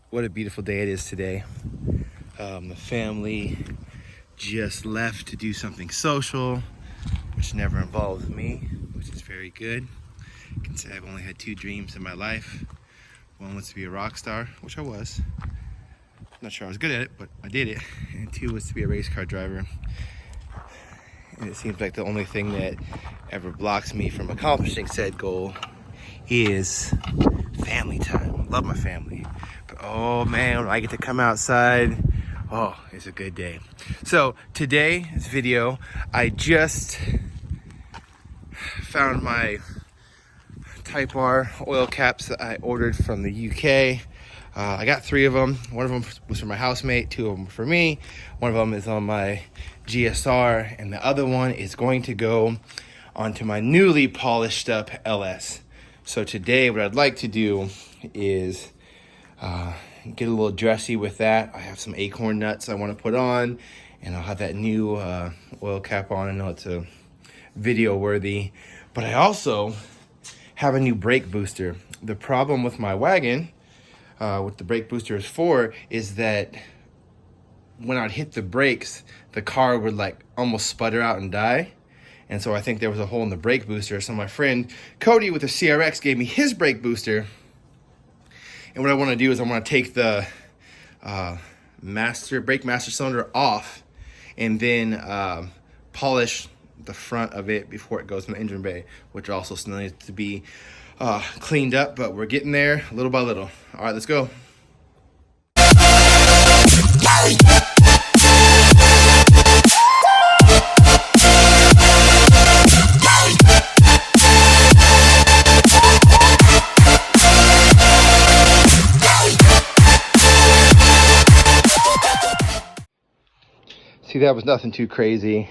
What a beautiful day it is today. The family just left to do something social, which never involves me, which is very good. I can say I've only had 2 dreams in my life. One was to be a rock star, which I was. Not sure I was good at it, but I did it. And 2 was to be a race car driver. And it seems like the only thing that ever blocks me from accomplishing said goal is family time. Love my family. But oh man, when I get to come outside, oh, it's a good day. So today's video, I just found my Type R oil caps that I ordered from the UK. I got 3 of them. One of them was for my housemate, 2 of them for me. One of them is on my GSR, and the other one is going to go onto my newly polished up LS. So today what I'd like to do is get a little dressy with that. I have some acorn nuts I want to put on, and I'll have that new oil cap on. I know it's a video worthy, but I also have a new brake booster. The problem with my wagon, what the brake booster is for, is that when I'd hit the brakes, the car would like almost sputter out and die. And so I think there was a hole in the brake booster. So my friend Cody with the CRX gave me his brake booster. And what I want to do is I want to take the brake master cylinder off and then polish the front of it before it goes in the engine bay, which also still needs to be cleaned up, but we're getting there little by little. All right, let's go. See, that was nothing too crazy.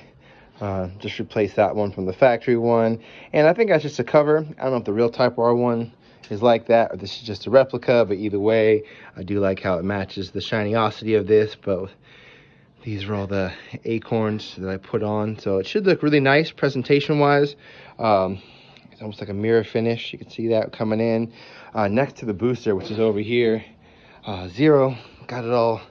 Just replace that one from the factory one. And I think that's just a cover. I don't know if the real Type R one is like that or this is just a replica, but either way, I do like how it matches the shiniosity of this. But these are all the acorns that I put on. So it should look really nice presentation-wise. It's almost like a mirror finish. You can see that coming in. Next to the booster, which is over here, Zero got it all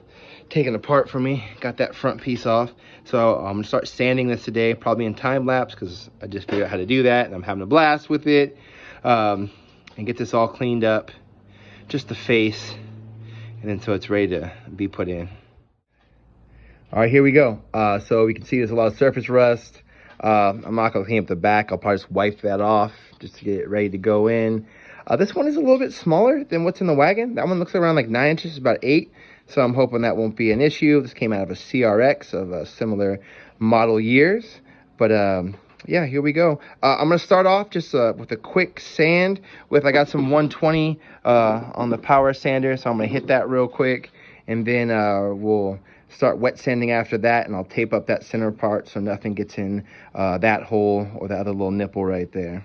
taken apart for me. Got that front piece off. So I'm gonna start sanding this today, probably in time lapse, because I just figured out how to do that and I'm having a blast with it. And get this all cleaned up, just the face, and then so it's ready to be put in. All right, here we go. So we can see there's a lot of surface rust. I'm not gonna clean up the back. I'll probably just wipe that off just to get it ready to go in. This one is a little bit smaller than what's in the wagon. That one looks around like 9 inches, about 8. So I'm hoping that won't be an issue. This came out of a CRX of similar model years. But yeah, here we go. I'm gonna start off just with a quick sand I got some 120 on the power sander. So I'm gonna hit that real quick. And then we'll start wet sanding after that. And I'll tape up that center part so nothing gets in that hole or the other little nipple right there.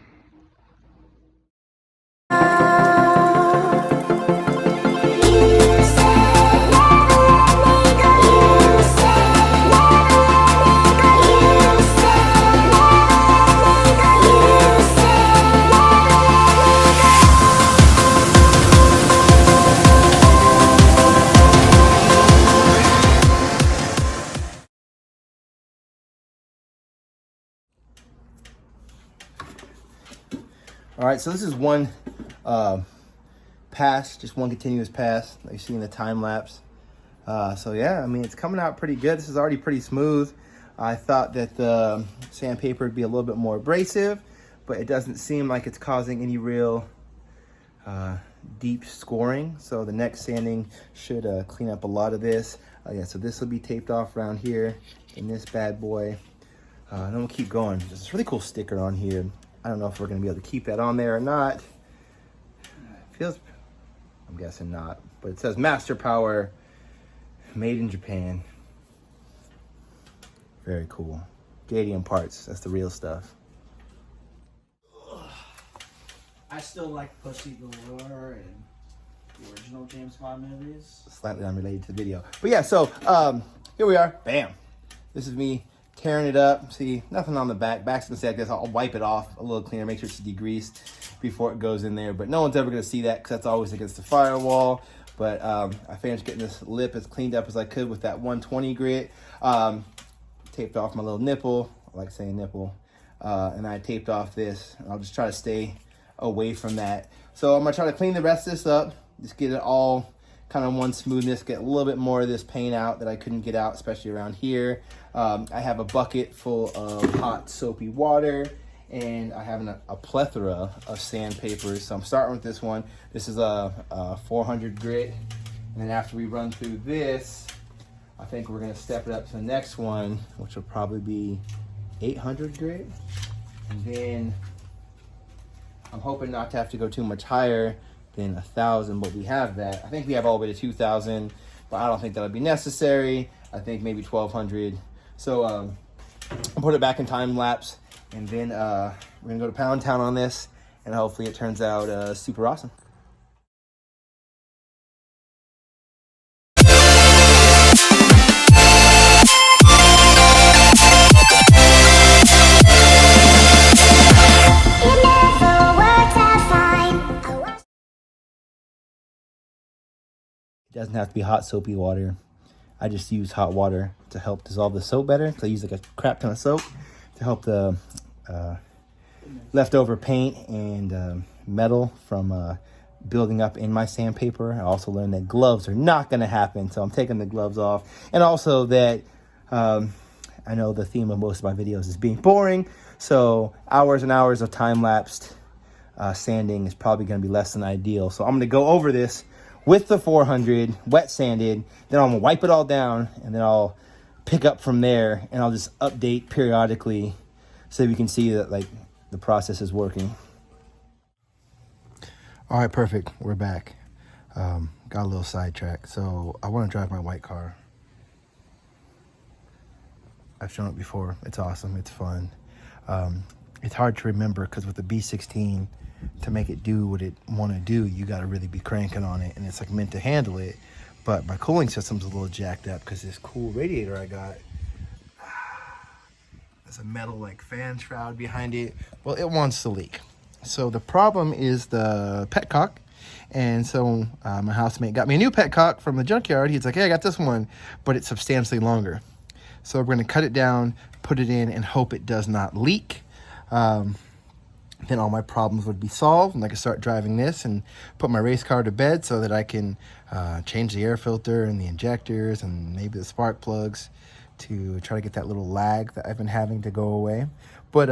All right, so this is one pass, just one continuous pass that you see in the time lapse. So yeah, I mean, it's coming out pretty good. This is already pretty smooth. I thought that the sandpaper would be a little bit more abrasive, but it doesn't seem like it's causing any real deep scoring. So the next sanding should clean up a lot of this. Yeah, so this will be taped off around here in this bad boy. And then we'll keep going. There's this really cool sticker on here. I don't know if we're gonna be able to keep that on there or not. I'm guessing not, but it says Master Power, made in Japan. Very cool. JDM parts, that's the real stuff. I still like Pussy Galore and the original James Bond movies. Slightly unrelated to the video. But yeah, so here we are. Bam. This is me tearing it up. See, nothing on the back. Back's gonna stay like this. I'll wipe it off a little cleaner, make sure it's degreased before it goes in there. But no one's ever gonna see that because that's always against the firewall. But I finished getting this lip as cleaned up as I could with that 120 grit. Taped off my little nipple. I like saying nipple. And I taped off this. I'll just try to stay away from that. So I'm gonna try to clean the rest of this up. Just get it all kind of one smoothness, get a little bit more of this paint out that I couldn't get out, especially around here. I have a bucket full of hot soapy water, and I have a plethora of sandpapers. So I'm starting with this one. This is a 400 grit. And then after we run through this, I think we're gonna step it up to the next one, which will probably be 800 grit. And then I'm hoping not to have to go too much higher than 1,000, but we have that. I think we have all the way to 2,000, but I don't think that'll be necessary. I think maybe 1,200. So I'll put it back in time lapse, and then we're gonna go to Pound Town on this, and hopefully it turns out super awesome. It doesn't have to be hot soapy water. I just use hot water to help dissolve the soap better. So I use like a crap ton of soap to help the leftover paint and metal from building up in my sandpaper. I also learned that gloves are not going to happen, so I'm taking the gloves off. And also that I know the theme of most of my videos is being boring, so hours and hours of time-lapsed sanding is probably going to be less than ideal. So I'm going to go over this with the 400 wet sanded, then I'm gonna wipe it all down, and then I'll pick up from there, and I'll just update periodically so we can see that like the process is working. All right, perfect. We're back. Got a little sidetracked. So I want to drive my white car. I've shown it before. It's awesome. It's fun. It's hard to remember because with the B16, to make it do what it want to do, you got to really be cranking on it, and it's like meant to handle it. But my cooling system's a little jacked up because this cool radiator I got, there's a metal like fan shroud behind it. Well, it wants to leak. So the problem is the petcock. And so my housemate got me a new petcock from the junkyard. He's like, hey, I got this one, but it's substantially longer. So we're going to cut it down, put it in, and hope it does not leak. Then all my problems would be solved, and I could start driving this and put my race car to bed so that I can change the air filter and the injectors and maybe the spark plugs to try to get that little lag that I've been having to go away. But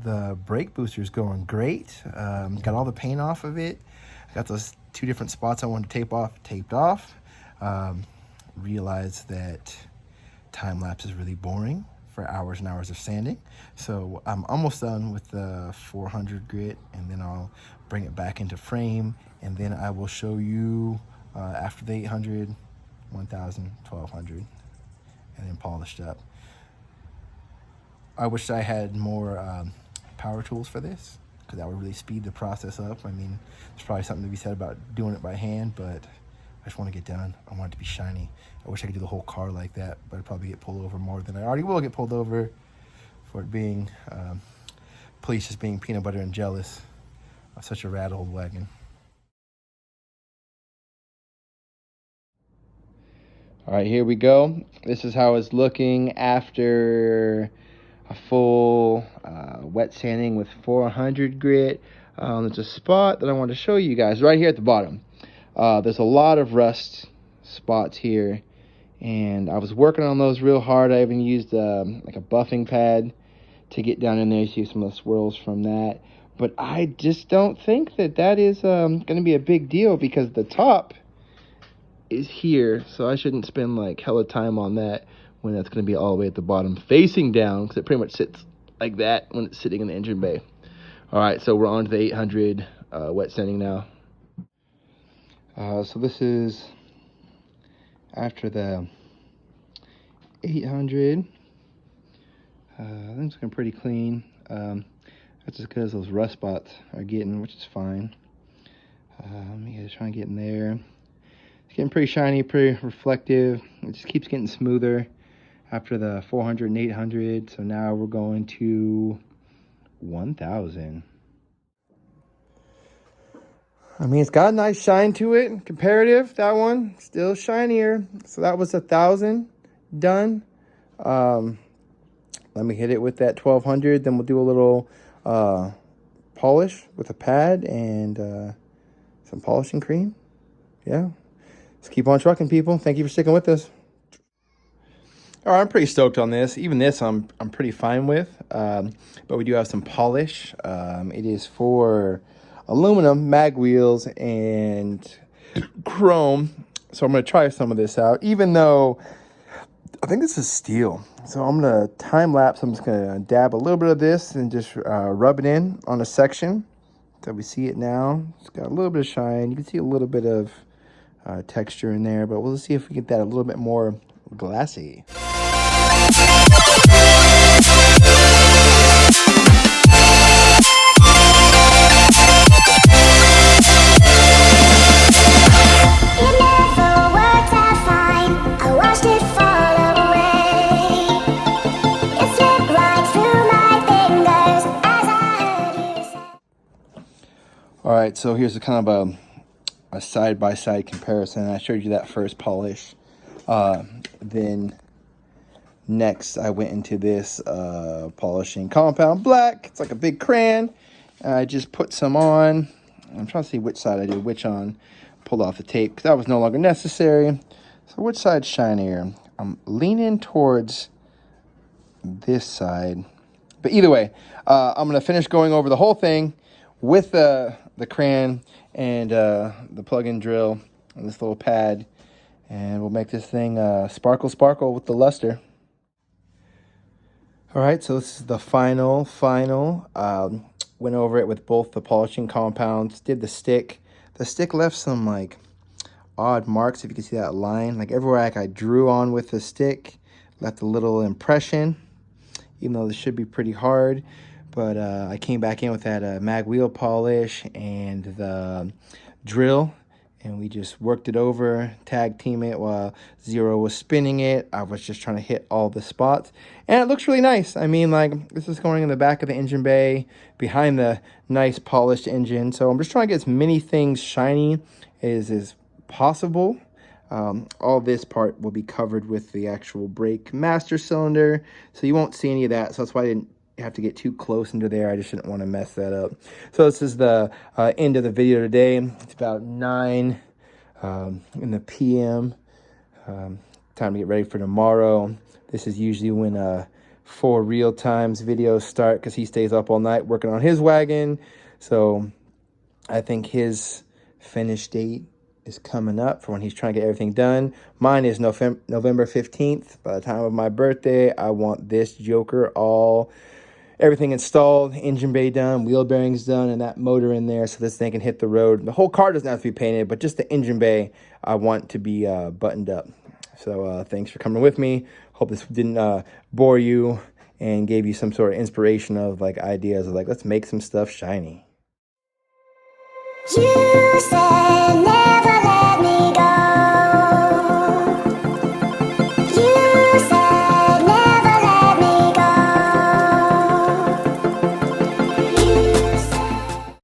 the brake booster is going great. Got all the paint off of it. Got those 2 different spots I wanted to tape off, taped off. Realized that time lapse is really boring for hours and hours of sanding. So I'm almost done with the 400 grit, and then I'll bring it back into frame, and then I will show you after the 800, 1000, 1200, and then polished up. I wish I had more power tools for this, because that would really speed the process up. I mean, there's probably something to be said about doing it by hand, but I just want to get done. I want it to be shiny. I wish I could do the whole car like that, but I'd probably get pulled over more than I already will get pulled over for it being, police just being peanut butter and jealous of such a rad old wagon. All right, here we go. This is how it's looking after a full wet sanding with 400 grit. There's a spot that I want to show you guys right here at the bottom. There's a lot of rust spots here, and I was working on those real hard. I even used like a buffing pad to get down in there. You see some of the swirls from that, but I just don't think that that is going to be a big deal because the top is here, so I shouldn't spend like hella time on that when that's going to be all the way at the bottom facing down, because it pretty much sits like that when it's sitting in the engine bay. All right, so we're on to the 800 wet sanding now. So this is after the 800. I think it's looking pretty clean. That's just because those rust spots are getting, which is fine. Let me just try and get in there. It's getting pretty shiny, pretty reflective. It just keeps getting smoother after the 400 and 800. So now we're going to 1000. I mean, it's got a nice shine to it. Comparative, that one still shinier. So that was 1,000 done. Let me hit it with that 1,200. Then we'll do a little polish with a pad and some polishing cream. Yeah, let's keep on trucking, people. Thank you for sticking with us. All right, I'm pretty stoked on this. Even this, I'm pretty fine with. But we do have some polish. It is for aluminum mag wheels and chrome. So I'm gonna try some of this out. Even though I think this is steel, so I'm gonna time lapse. I'm just gonna dab a little bit of this and just rub it in on a section. So we see it now. It's got a little bit of shine. You can see a little bit of texture in there, but we'll see if we get that a little bit more glassy. All right, so here's a kind of a side-by-side comparison. I showed you that first polish. Then next I went into this polishing compound black. It's like a big crayon. I just put some on. I'm trying to see which side I did which on. Pulled off the tape because that was no longer necessary. So which side's shinier? I'm leaning towards this side. But either way, I'm going to finish going over the whole thing with the crayon and the plug-in drill and this little pad. And we'll make this thing sparkle with the luster. All right, so this is the final. Went over it with both the polishing compounds, did the stick. The stick left some like odd marks, if you can see that line. Like everywhere I drew on with the stick, left a little impression, even though this should be pretty hard. But I came back in with that mag wheel polish and the drill, and we just worked it over, tag team it while Zero was spinning it. I was just trying to hit all the spots, and it looks really nice. I mean, like, this is going in the back of the engine bay, behind the nice polished engine. So I'm just trying to get as many things shiny as possible. All this part will be covered with the actual brake master cylinder, so you won't see any of that. So that's why I didn't have to get too close into there. I just didn't want to mess that up. So this is the end of the video today. It's about 9 in the PM. Time to get ready for tomorrow. This is usually when 4 Real Times videos start, because he stays up all night working on his wagon. So I think his finish date is coming up for when he's trying to get everything done. Mine is November 15th. By the time of my birthday, I want this joker everything installed, engine bay done, wheel bearings done, and that motor in there so this thing can hit the road. The whole car doesn't have to be painted, but just the engine bay I want to be buttoned up. So thanks for coming with me. Hope this didn't bore you and gave you some sort of inspiration of like ideas of like, let's make some stuff shiny. You said never